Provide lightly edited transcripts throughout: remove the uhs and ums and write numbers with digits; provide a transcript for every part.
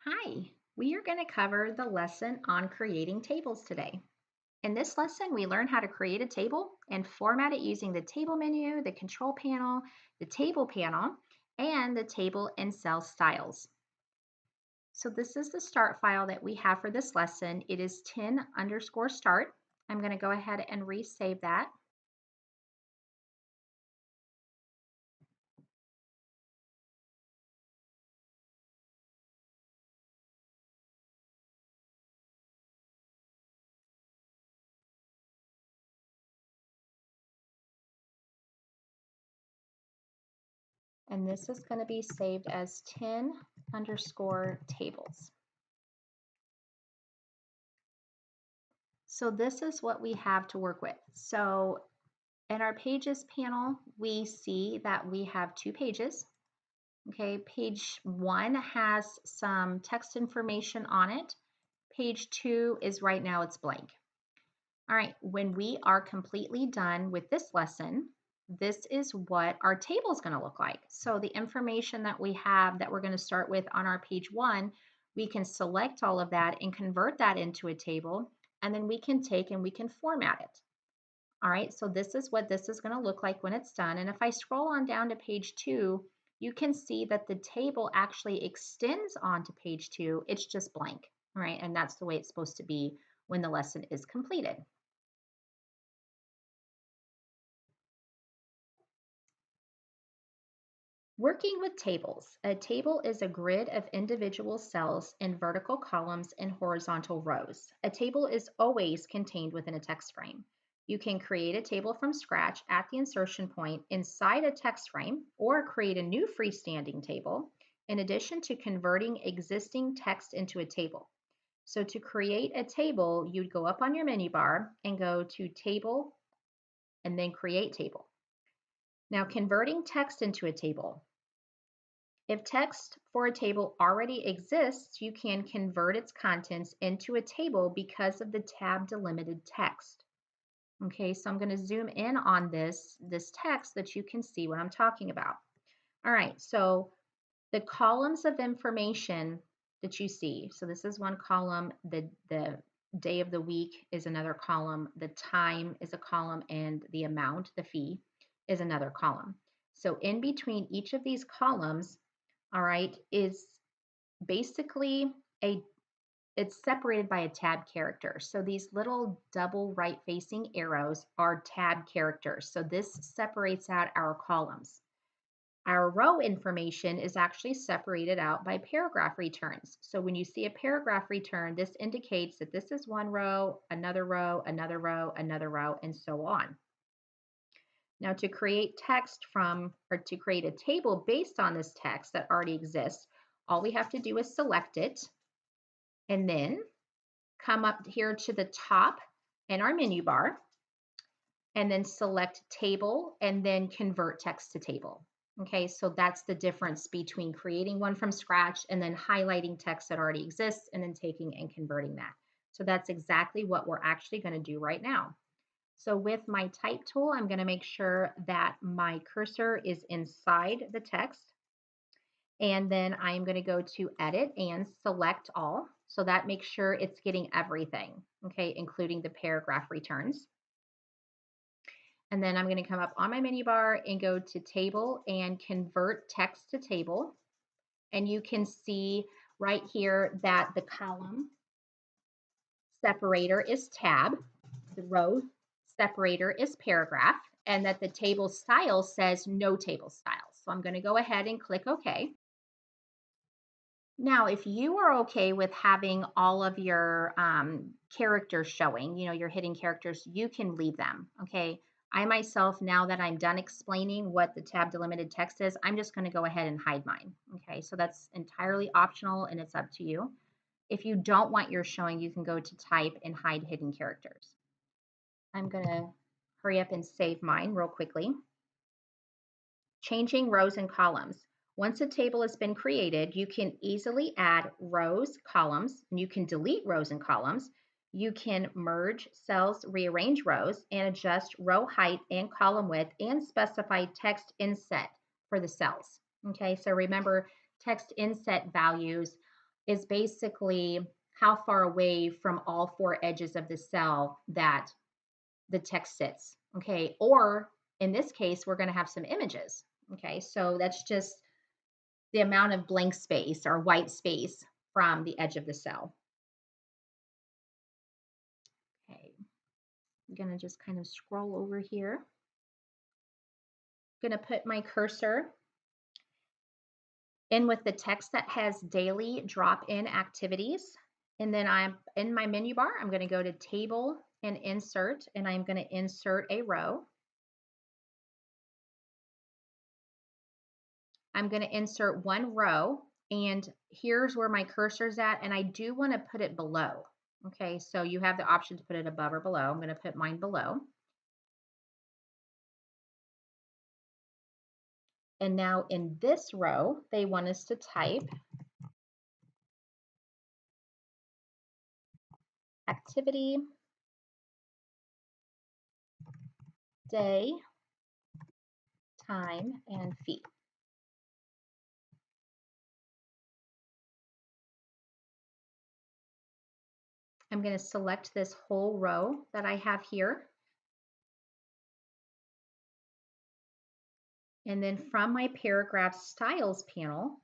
Hi, we are going to cover the lesson on creating tables today. In this lesson, we learn how to create a table and format it using the table menu, the control panel, the table panel, and the table and cell styles. So this is the start file that we have for this lesson. It is 10_start. I'm going to go ahead and resave that. And this is going to be saved as 10_tables. So this is what we have to work with. So in our pages panel, we see that we have two pages. Okay, page 1 has some text information on it. Page 2 is right now it's blank. All right, when we are completely done with this lesson, this is what our table is going to look like. So the information that we have that we're going to start with on our page 1, we can select all of that and convert that into a table, and then we can take and we can format it. All right, so this is what this is going to look like when it's done. And if I scroll on down to page 2, you can see that the table actually extends onto page 2. It's just blank, all right? And that's the way it's supposed to be when the lesson is completed. Working with tables. A table is a grid of individual cells in vertical columns and horizontal rows. A table is always contained within a text frame. You can create a table from scratch at the insertion point inside a text frame or create a new freestanding table in addition to converting existing text into a table. So to create a table, you'd go up on your menu bar and go to Table and then Create Table. Now converting text into a table. If text for a table already exists, you can convert its contents into a table because of the tab delimited text. Okay, so I'm going to zoom in on this text that you can see what I'm talking about. All right, so the columns of information that you see. So this is one column, the day of the week is another column, the time is a column, and the amount, the fee, is another column. So in between each of these columns, all right, is basically it's separated by a tab character. So these little double right facing arrows are tab characters. So this separates out our columns. Our row information is actually separated out by paragraph returns. So when you see a paragraph return, this indicates that this is one row, another row, another row, another row, and so on. Now to create text from, or to create a table based on this text that already exists, all we have to do is select it and then come up here to the top in our menu bar and then select table and then convert text to table. Okay, so that's the difference between creating one from scratch and then highlighting text that already exists and then taking and converting that. So that's exactly what we're actually going to do right now. So with my type tool, I'm going to make sure that my cursor is inside the text. And then I'm going to go to edit and select all. So that makes sure it's getting everything, okay, including the paragraph returns. And then I'm going to come up on my menu bar and go to table and convert text to table. And you can see right here that the column separator is tab, the row separator is paragraph, and that the table style says no table style. So I'm going to go ahead and click OK. Now, if you are okay with having all of your characters showing, your hidden characters, you can leave them, okay? I myself, now that I'm done explaining what the tab delimited text is, I'm just gonna go ahead and hide mine, okay? So that's entirely optional and it's up to you. If you don't want yours showing, you can go to type and hide hidden characters. I'm gonna hurry up and save mine real quickly. Changing rows and columns. Once a table has been created, you can easily add rows, columns, and you can delete rows and columns. You can merge cells, rearrange rows, and adjust row height and column width and specify text inset for the cells. Okay, so remember text inset values is basically how far away from all four edges of the cell that the text sits. Okay. Or in this case, we're going to have some images. Okay. So that's just the amount of blank space or white space from the edge of the cell. Okay. I'm going to just kind of scroll over here. I'm going to put my cursor in with the text that has daily drop-in activities. And then I'm in my menu bar, I'm going to go to table and insert, and I'm going to insert a row. I'm going to insert one row, and here's where my cursor's at, and I do want to put it below. Okay, so you have the option to put it above or below. I'm going to put mine below. And now in this row, they want us to type activity, day, time, and fee. I'm going to select this whole row that I have here. And then from my paragraph styles panel,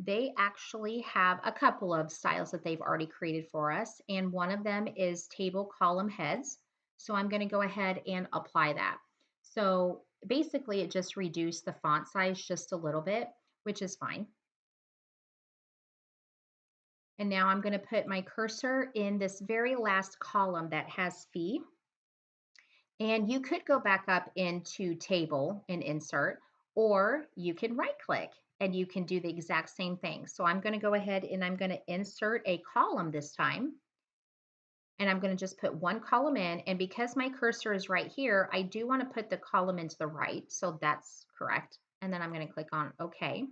they actually have a couple of styles that they've already created for us. And one of them is table column heads. So I'm going to go ahead and apply that. So basically it just reduced the font size just a little bit, which is fine. And now I'm going to put my cursor in this very last column that has fee. And you could go back up into table and insert, or you can right click and you can do the exact same thing. So I'm going to go ahead and I'm going to insert a column this time. And I'm going to just put one column in. And because my cursor is right here, I do want to put the column into the right. So that's correct. And then I'm going to click on OK.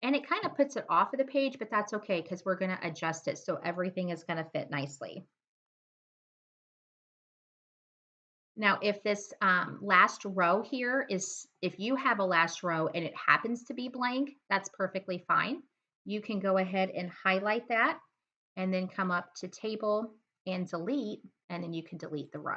And it kind of puts it off of the page, but that's okay because we're going to adjust it so everything is going to fit nicely. Now, if this last row here is, if you have a last row and it happens to be blank, that's perfectly fine. You can go ahead and highlight that and then come up to table and delete, and then you can delete the row.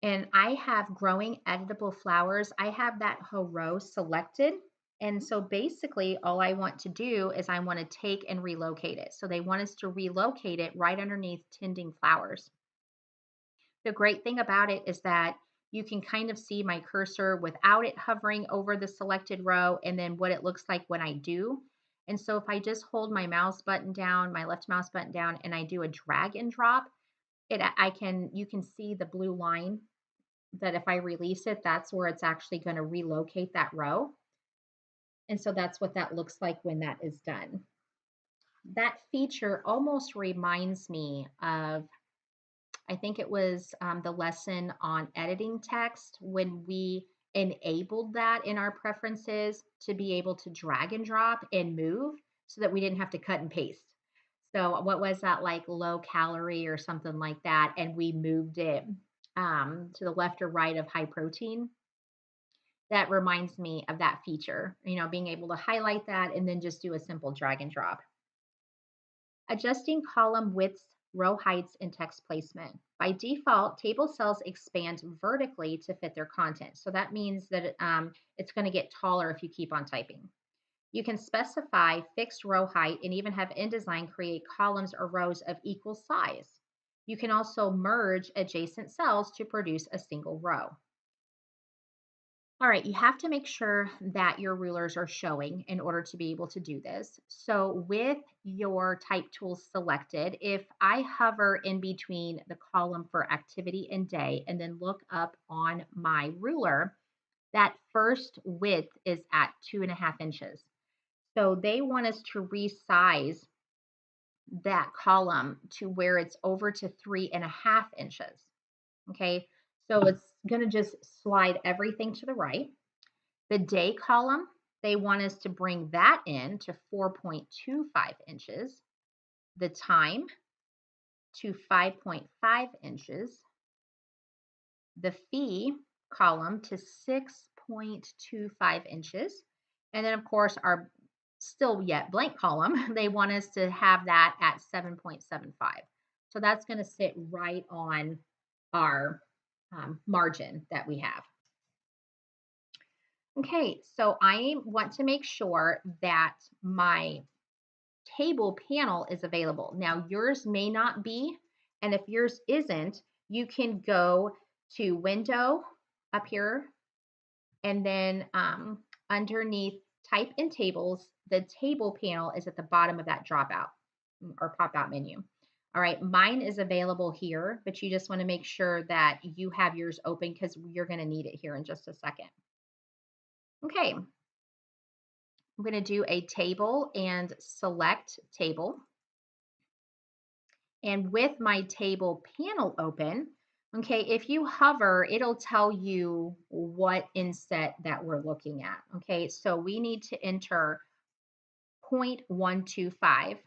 And I have growing editable flowers. I have that whole row selected. And so basically all I want to do is I want to take and relocate it. So they want us to relocate it right underneath tending flowers. The great thing about it is that you can kind of see my cursor without it hovering over the selected row and then what it looks like when I do. And so if I just hold my mouse button down, my left mouse button down, and I do a drag and drop, you can see the blue line that if I release it, that's where it's actually going to relocate that row. And so that's what that looks like when that is done. That feature almost reminds me of, I think it was the lesson on editing text when we enabled that in our preferences to be able to drag and drop and move so that we didn't have to cut and paste. So what was that, like low calorie or something like that? And we moved it to the left or right of high protein. That reminds me of that feature, being able to highlight that and then just do a simple drag and drop. Adjusting column widths, row heights, and text placement. By default, table cells expand vertically to fit their content. So that means that it's going to get taller if you keep on typing. You can specify fixed row height and even have InDesign create columns or rows of equal size. You can also merge adjacent cells to produce a single row. All right, you have to make sure that your rulers are showing in order to be able to do this. So with your type tools selected, if I hover in between the column for activity and day and then look up on my ruler, that first width is at 2.5 inches. So they want us to resize that column to where it's over to 3.5 inches. Okay, so it's going to just slide everything to the right. The day column, they want us to bring that in to 4.25 inches. The time to 5.5 inches. The fee column to 6.25 inches. And then, of course, our still yet blank column, they want us to have that at 7.75. So that's going to sit right on our margin that we have. Okay, so I want to make sure that my table panel is available. Now, yours may not be, and if yours isn't, you can go to Window up here, and then underneath Type in Tables, the table panel is at the bottom of that dropout or pop-out menu. All right, mine is available here, but you just want to make sure that you have yours open because you're going to need it here in just a second. Okay, I'm going to do a table and select table. And with my table panel open, okay, if you hover, it'll tell you what inset that we're looking at. Okay, so we need to enter 0.125.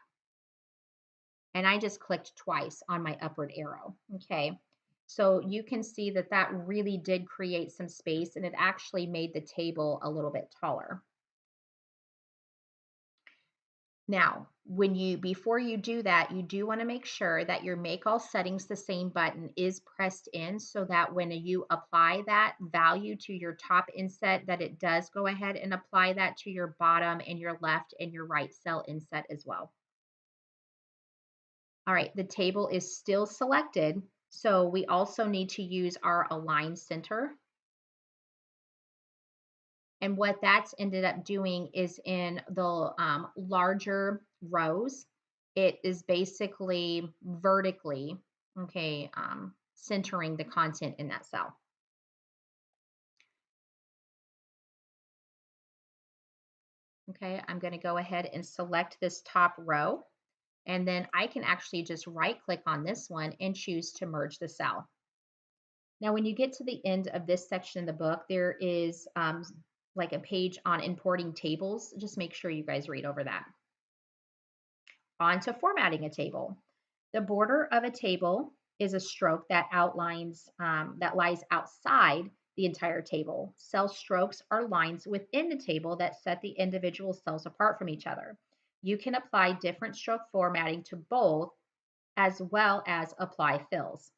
And I just clicked twice on my upward arrow. Okay, so you can see that that really did create some space and it actually made the table a little bit taller. Now, before you do that, you do want to make sure that your Make All Settings the Same button is pressed in so that when you apply that value to your top inset, that it does go ahead and apply that to your bottom and your left and your right cell inset as well. All right, the table is still selected, so we also need to use our Align Center. And what that's ended up doing is in the larger rows, it is basically vertically, okay, centering the content in that cell. Okay, I'm going to go ahead and select this top row, and then I can actually just right click on this one and choose to merge the cell. Now, when you get to the end of this section of the book, there is like a page on importing tables. Just make sure you guys read over that. On to formatting a table. The border of a table is a stroke that outlines, that lies outside the entire table. Cell strokes are lines within the table that set the individual cells apart from each other. You can apply different stroke formatting to both as well as apply fills.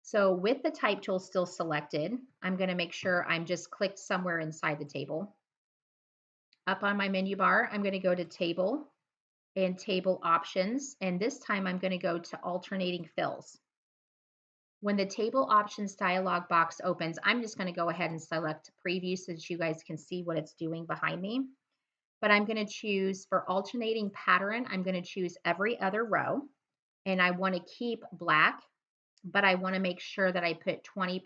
So with the type tool still selected, I'm going to make sure I'm just clicked somewhere inside the table. Up on my menu bar, I'm going to go to Table and Table Options, and this time I'm going to go to Alternating Fills. When the Table Options dialog box opens, I'm just going to go ahead and select Preview so that you guys can see what it's doing behind me. But I'm going to choose for Alternating Pattern, I'm going to choose every other row, and I want to keep black, but I want to make sure that I put 20%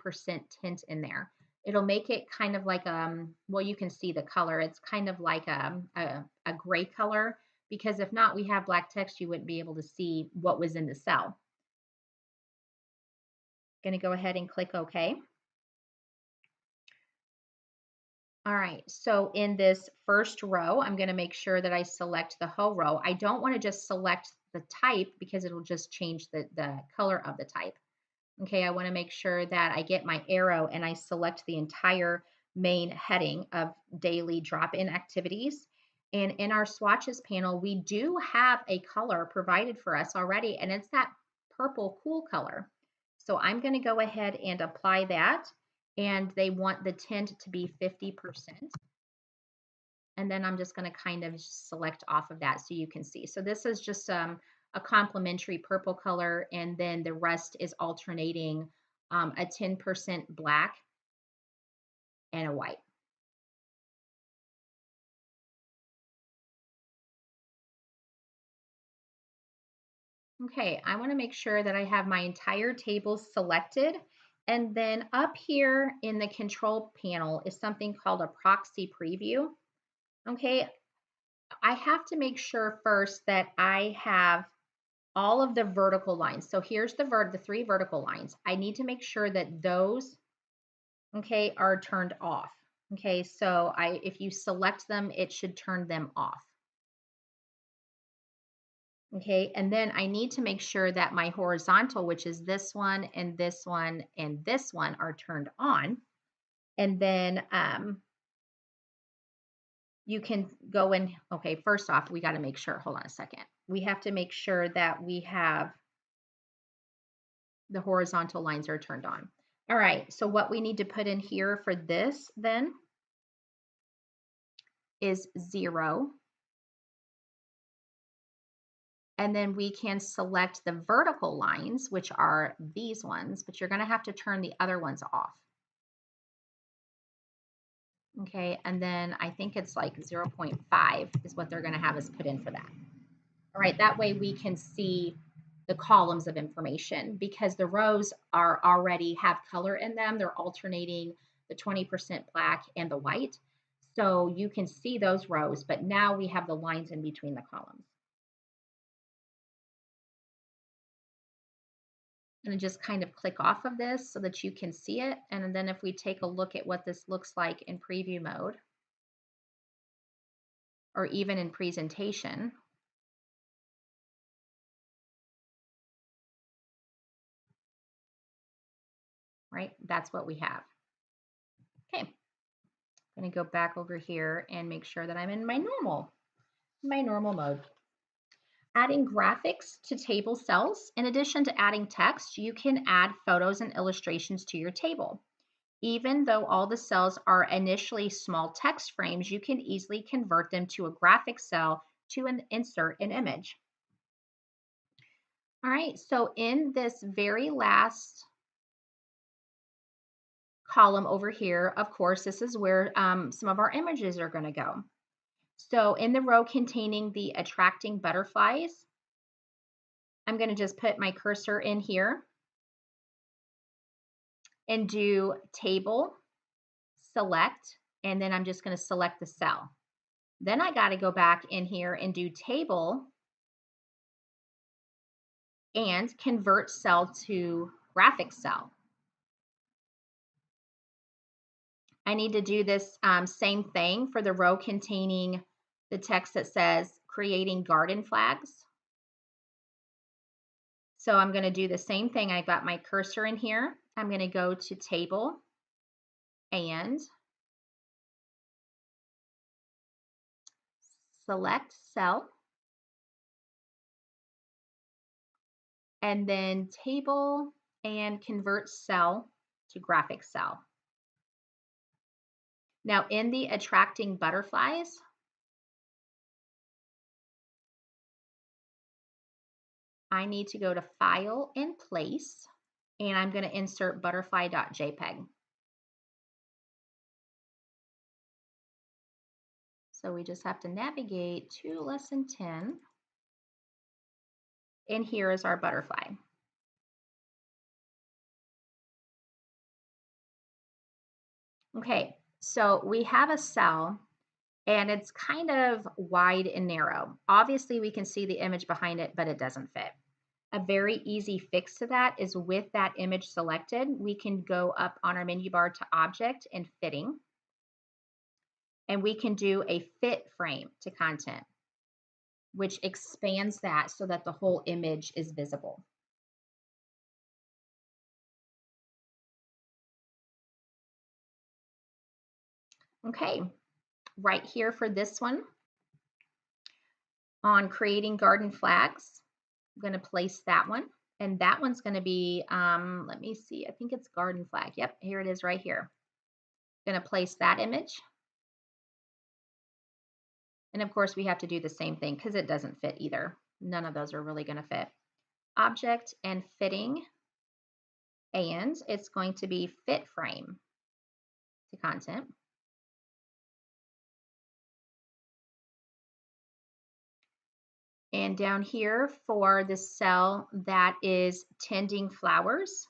tint in there. It'll make it kind of like, well, you can see the color. It's kind of like a gray color, because if not, we have black text, you wouldn't be able to see what was in the cell. Going to go ahead and click OK. All right, so in this first row, I'm going to make sure that I select the whole row. I don't want to just select the type because it'll just change the color of the type. Okay, I want to make sure that I get my arrow and I select the entire main heading of daily drop-in activities. And in our swatches panel, we do have a color provided for us already, and it's that purple cool color. So I'm going to go ahead and apply that, and they want the tint to be 50%. And then I'm just going to kind of select off of that so you can see. So this is just a complementary purple color, and then the rest is alternating a 10% black and a white. Okay, I want to make sure that I have my entire table selected. And then up here in the control panel is something called a proxy preview. Okay, I have to make sure first that I have all of the vertical lines. So here's the 3 vertical lines. I need to make sure that those, okay, are turned off. Okay, so if you select them, it should turn them off. Okay, and then I need to make sure that my horizontal, which is this one and this one and this one, are turned on. And then you can go in. Okay, first off, we got to make sure, hold on a second. We have to make sure that we have the horizontal lines are turned on. All right, so what we need to put in here for this then is 0. And then we can select the vertical lines, which are these ones, but you're going to have to turn the other ones off. Okay, and then I think it's like 0.5 is what they're going to have us put in for that. All right, that way we can see the columns of information because the rows are already have color in them. They're alternating the 20% black and the white. So you can see those rows, but now we have the lines in between the columns. I'm going to just kind of click off of this so that you can see it. And then if we take a look at what this looks like in preview mode, or even in presentation, right? That's what we have. Okay, I'm going to go back over here and make sure that I'm in my normal mode. Adding graphics to table cells. In addition to adding text, you can add photos and illustrations to your table. Even though all the cells are initially small text frames, you can easily convert them to a graphic cell to insert an image. All right, so in this very last column over here, of course, this is where some of our images are going to go. So in the row containing the attracting butterflies, I'm going to just put my cursor in here and do table, select, and then I'm just going to select the cell. Then I got to go back in here and do table and convert cell to graphic cell. I need to do this same thing for the row containing the text that says creating garden flags. So I'm going to do the same thing. I got my cursor in here. I'm going to go to table and select cell and then table and convert cell to graphic cell. Now in the attracting butterflies, I need to go to File and Place, and I'm going to insert butterfly.jpg. So we just have to navigate to lesson 10, and here is our butterfly. Okay, so we have a cell, and it's kind of wide and narrow. Obviously, we can see the image behind it, but it doesn't fit. A very easy fix to that is with that image selected, we can go up on our menu bar to Object and Fitting, and we can do a fit frame to content, which expands that so that the whole image is visible. Okay, right here for this one, on creating garden flags, I'm going to place that one. And that one's going to be, let me see, I think it's garden flag. Yep, here it is right here. Going to place that image. And of course, we have to do the same thing because it doesn't fit either. None of those are really going to fit. Object and fitting. And it's going to be fit frame to content. And down here for the cell that is tending flowers,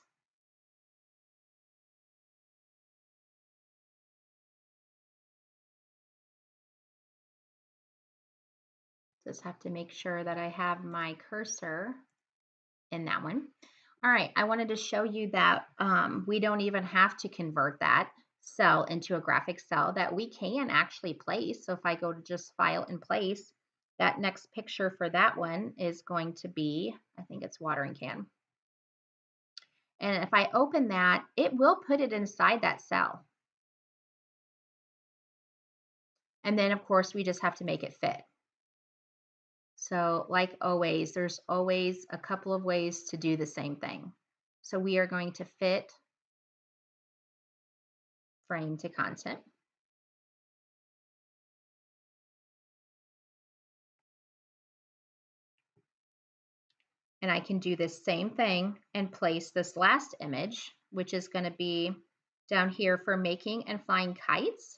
just have to make sure that I have my cursor in that one. All right, I wanted to show you that we don't even have to convert that cell into a graphic cell, that we can actually place. So if I go to just File and Place, that next picture for that one is going to be, I think it's watering can. And if I open that, it will put it inside that cell. And then, of course, we just have to make it fit. So like always, there's always a couple of ways to do the same thing. So we are going to fit frame to content. And I can do this same thing and place this last image, which is going to be down here for making and flying kites.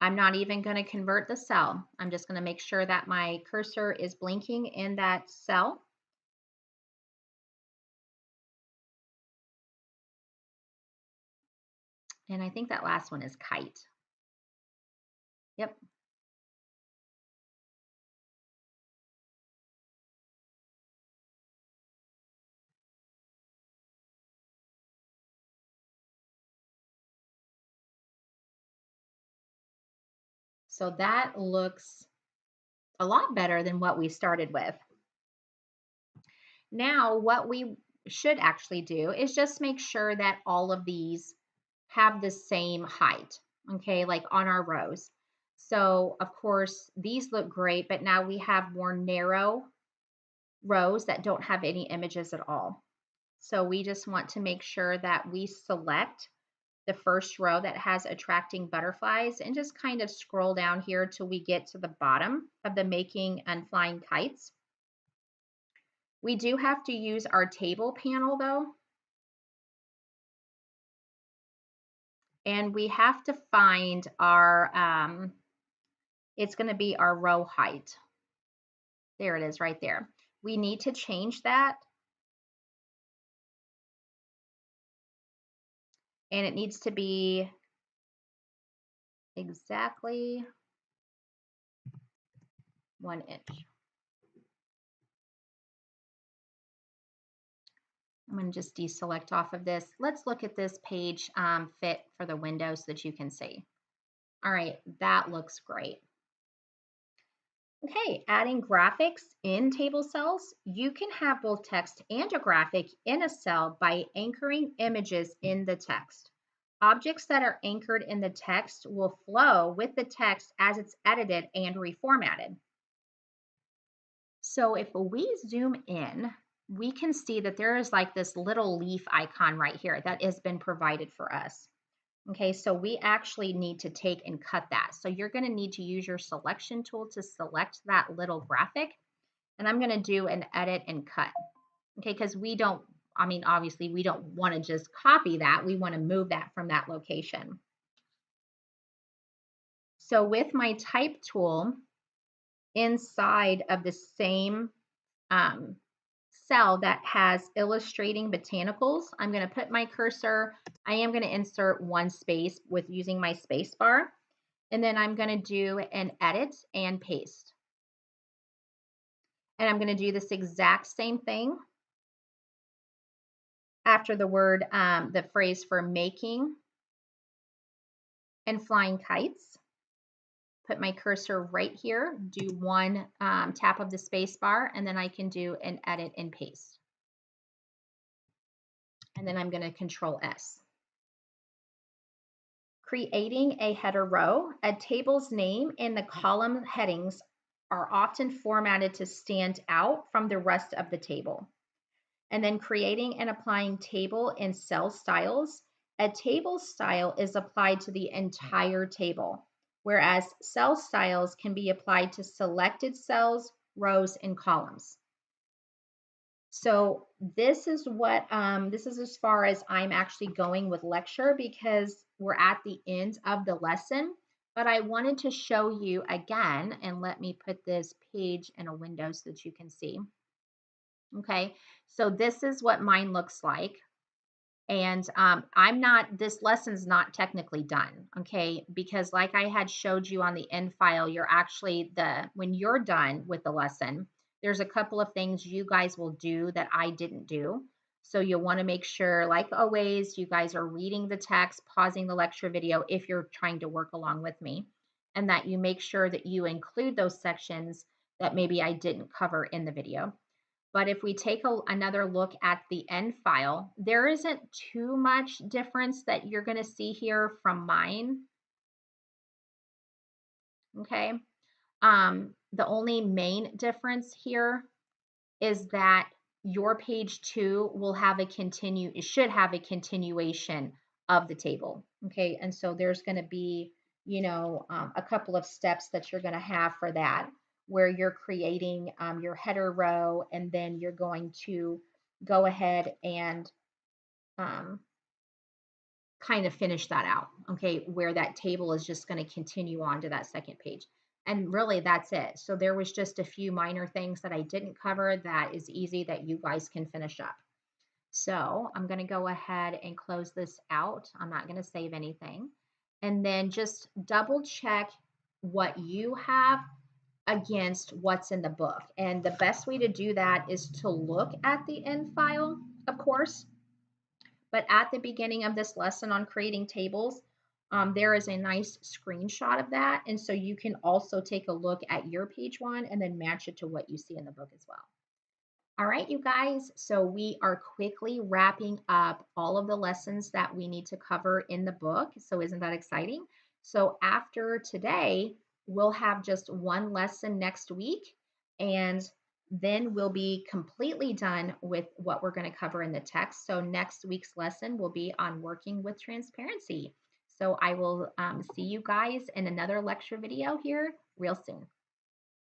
I'm not even going to convert the cell. I'm just going to make sure that my cursor is blinking in that cell. And I think that last one is kite. Yep. So that looks a lot better than what we started with. Now, what we should actually do is just make sure that all of these have the same height, okay, like on our rows. So, of course, these look great, but now we have more narrow rows that don't have any images at all. So we just want to make sure that we select the first row that has attracting butterflies and just kind of scroll down here till we get to the bottom of the making and flying kites. We do have to use our table panel though, and we have to find our, it's going to be our row height. There it is right there. We need to change that, and it needs to be exactly 1 inch. I'm going to just deselect off of this. Let's look at this page fit for the window so that you can see. All right, that looks great. Okay, adding graphics in table cells. You can have both text and a graphic in a cell by anchoring images in the text. Objects that are anchored in the text will flow with the text as it's edited and reformatted. So if we zoom in, we can see that there is like this little leaf icon right here that has been provided for us. Okay, so we actually need to take and cut that. So you're going to need to use your selection tool to select that little graphic. And I'm going to do an edit and cut. Okay, because we don't, I mean, obviously we don't want to just copy that. We want to move that from that location. So with my type tool inside of the same um, cell that has illustrating botanicals, I'm going to put my cursor. I am going to insert one space with using my space bar. And then I'm going to do an edit and paste. And I'm going to do this exact same thing after the word, the phrase for making and flying kites. Put my cursor right here, do one tap of the space bar, and then I can do an edit and paste. And then I'm going to Control S. Creating a header row. A table's name and the column headings are often formatted to stand out from the rest of the table. And then creating and applying table and cell styles. A table style is applied to the entire table, whereas cell styles can be applied to selected cells, rows, and columns. So this is what this is as far as I'm actually going with lecture because we're at the end of the lesson. But I wanted to show you again, and let me put this page in a window so that you can see. Okay, so this is what mine looks like. And this lesson's not technically done, okay? Because like I had showed you on the end file, you're actually when you're done with the lesson, there's a couple of things you guys will do that I didn't do. So you'll want to make sure, like always, you guys are reading the text, pausing the lecture video if you're trying to work along with me, and that you make sure that you include those sections that maybe I didn't cover in the video. But if we take another look at the end file, there isn't too much difference that you're going to see here from mine. Okay. The only main difference here is that your page 2 will have it should have a continuation of the table. Okay. And so there's going to be, a couple of steps that you're going to have for that, where you're creating your header row, and then you're going to go ahead and um, kind of finish that out. Okay. Where that table is just going to continue on to that second page. And really, that's it. So there was just a few minor things that I didn't cover that is easy that you guys can finish up. So I'm going to go ahead and close this out. I'm not going to save anything. And then just double check what you have against what's in the book. And the best way to do that is to look at the end file, of course. But at the beginning of this lesson on creating tables, there is a nice screenshot of that. And so you can also take a look at your page 1 and then match it to what you see in the book as well. All right, you guys. So we are quickly wrapping up all of the lessons that we need to cover in the book. So isn't that exciting? So after today, we'll have just one lesson next week, and then we'll be completely done with what we're going to cover in the text. So next week's lesson will be on working with transparency. So I will see you guys in another lecture video here real soon.